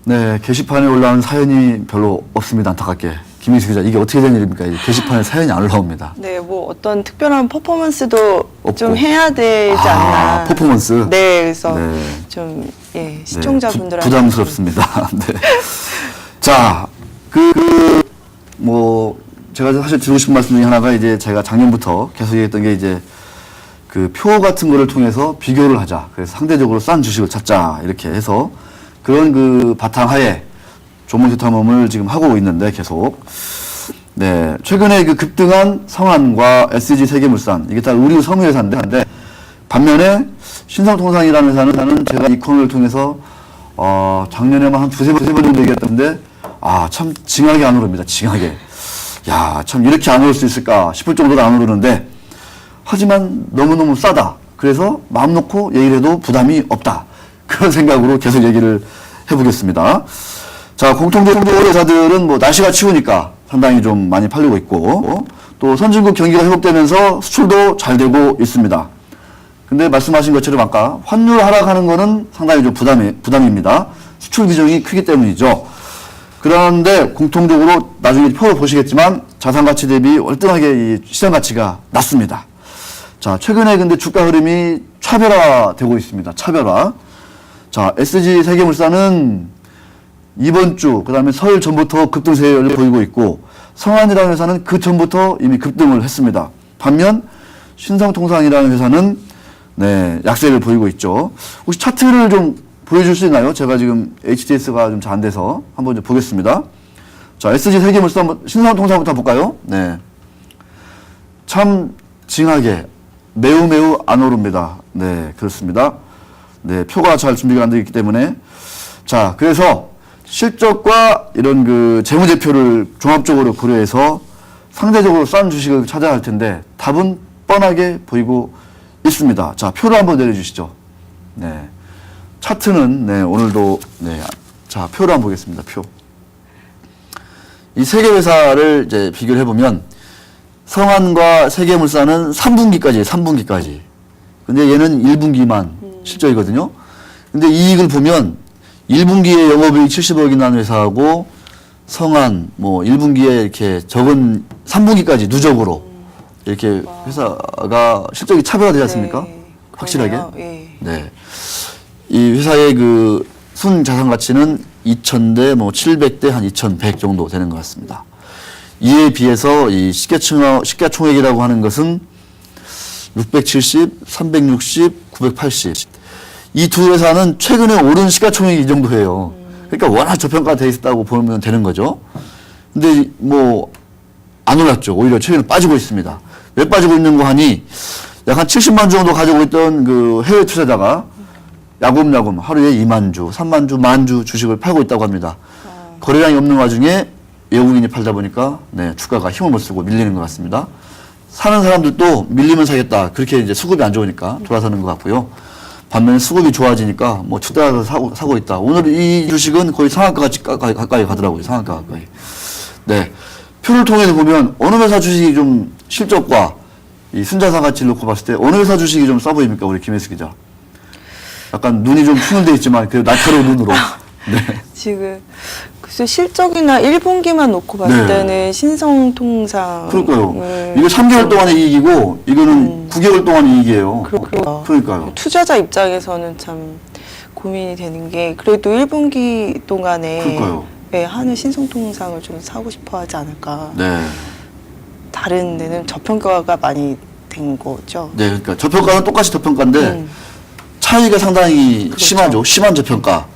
네, 게시판에 올라온 사연이 별로 없습니다. 안타깝게. 김희수 기자, 이게 어떻게 된 일입니까? 게시판에 사연이 안 올라옵니다. 네, 뭐 어떤 특별한 퍼포먼스도 없고. 좀 해야 되지 않나. 퍼포먼스? 네, 그래서 네. 좀 시청자분들한테 부담스럽습니다. 네. 자, 제가 사실 드리고 싶은 말씀 중에 하나가 이제 제가 작년부터 계속 얘기했던 게 이제 그 표 같은 거를 통해서 비교를 하자. 그래서 상대적으로 싼 주식을 찾자. 이렇게 해서 그런 그 바탕하에 조문세 탐험을 지금 하고 있는데 계속. 네. 최근에 그 급등한 성한과 SG 세계물산. 이게 다 의류 섬유회사인데 반면에 신성통상이라는 회사는 제가 이 코너를 통해서 작년에만 한 두세 번 정도 얘기했던데 참 징하게 안 오릅니다. 징하게. 야, 참 이렇게 안 오를 수 있을까 싶을 정도로 안 오르는데 하지만 너무너무 싸다. 그래서 마음 놓고 얘기를 해도 부담이 없다. 그런 생각으로 계속 얘기를 해보겠습니다. 자, 공통적으로 회사들은 뭐 날씨가 추우니까 상당히 좀 많이 팔리고 있고 또 선진국 경기가 회복되면서 수출도 잘 되고 있습니다. 근데 말씀하신 것처럼 아까 환율 하락하는 거는 상당히 좀 부담입니다. 수출 비중이 크기 때문이죠. 그런데 공통적으로 나중에 표로 보시겠지만 자산가치 대비 월등하게 이 시장 가치가 낮습니다. 자, 최근에 근데 주가 흐름이 차별화되고 있습니다. 차별화. 자, SG 세계물산은 이번 주, 그 다음에 설 전부터 급등세를 보이고 있고, 성한이라는 회사는 그 전부터 이미 급등을 했습니다. 반면, 신성통상이라는 회사는, 네, 약세를 보이고 있죠. 혹시 차트를 좀 보여줄 수 있나요? 제가 지금 HTS가 좀 잘 안 돼서 한번 좀 보겠습니다. 자, SG 세계물산, 신성통상부터 볼까요? 네. 참 징하게, 매우 안 오릅니다. 네, 그렇습니다. 네, 표가 잘 준비가 안 되어 있기 때문에. 자, 그래서 실적과 이런 그 재무제표를 종합적으로 고려해서 상대적으로 싼 주식을 찾아야 할 텐데 답은 뻔하게 보이고 있습니다. 자, 표를 한번 내려주시죠. 네. 차트는, 네, 오늘도, 네. 자, 표를 한번 보겠습니다. 표. 이 세 개 회사를 이제 비교를 해보면 성한과 세계물산은 3분기까지. 근데 얘는 1분기만 실적이거든요. 근데 이익을 보면 1분기에 영업이익 70억이 난 회사하고 성한 뭐 1분기에 이렇게 적은 3분기까지 누적으로 이렇게 회사가 실적이 차별화되지 않습니까? 네, 확실하게. 예. 네. 이 회사의 그 순 자산 가치는 2,000대 뭐 700대 한 2,100 정도 되는 것 같습니다. 이에 비해서 이 시가총액이라고 하는 것은 670, 360, 980. 이 두 회사는 최근에 오른 시가총액이 이 정도예요. 그러니까 워낙 저평가되어 있다고 보면 되는 거죠. 근데 뭐 안 올랐죠. 오히려 최근에 빠지고 있습니다. 왜 빠지고 있는 거 하니 약 한 70만 주 정도 가지고 있던 그 해외 투자자가 야금야금 하루에 2만 주, 3만 주, 1만 주 주식을 팔고 있다고 합니다. 거래량이 없는 와중에 외국인이 팔다 보니까 네, 주가가 힘을 못 쓰고 밀리는 것 같습니다. 사는 사람들도 밀리면 사겠다. 그렇게 이제 수급이 안 좋으니까 돌아서는 것 같고요. 반면에 수급이 좋아지니까 뭐 투자해서 사고 있다. 오늘 이 주식은 거의 상한가 가까이 가더라고요. 상한가 가까이. 네. 표를 통해서 보면 어느 회사 주식이 좀 실적과 이 순자산 가치를 놓고 봤을 때 어느 회사 주식이 좀 싸 보입니까? 우리 김혜수 기자. 약간 눈이 좀 충혈돼 있지만 그 날카로운 눈으로. 네. 지금 글쎄 실적이나 1분기만 놓고 봤을 네. 때는 신성통상. 그러니까요. 이거 3개월 동안의 이익이고 이거는 9개월 동안 이익이에요. 그러니까요. 투자자 입장에서는 참 고민이 되는 게 그래도 1분기 동안에 그러니까요. 네, 하는 신성통상을 좀 사고 싶어 하지 않을까. 네. 다른 데는 저평가가 많이 된 거죠. 네, 그러니까 저평가는 똑같이 저평가인데 차이가 상당히 그렇죠. 심하죠. 심한 저평가.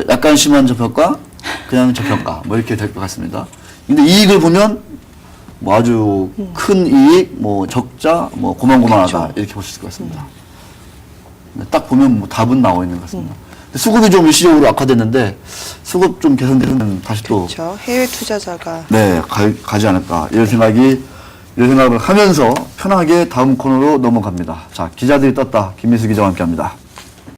약간 심한 저평가, 그냥 저평가. 뭐 이렇게 될 것 같습니다. 근데 이익을 보면 뭐 아주 큰 이익, 뭐 적자, 뭐 고만고만하다. 그렇죠. 이렇게 볼 수 있을 것 같습니다. 딱 보면 뭐 답은 나와 있는 것 같습니다. 수급이 좀 일시적으로 악화됐는데 수급 좀 개선되면 다시 또 그렇죠. 해외 투자자가 네, 가지 않을까 이런 생각을 하면서 편하게 다음 코너로 넘어갑니다. 자, 기자들이 떴다. 김민수 기자와 함께합니다.